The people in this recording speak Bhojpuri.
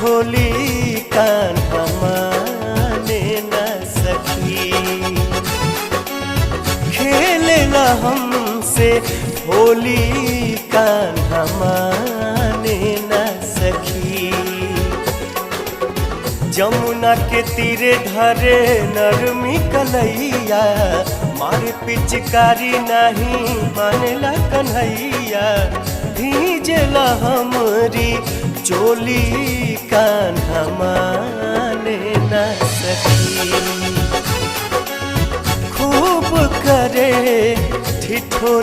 ठिठोली कान्हा माने न सखी। खेलेला हमसे होली कान्हा माने न सखी। जमुना के तीरे धरे नरमी कलैया, मारे पिचकारी नहीं मानेला कन्हैया। भीजला हमरी चोली कान्हा माने न सखी। खूब करे ठिठोली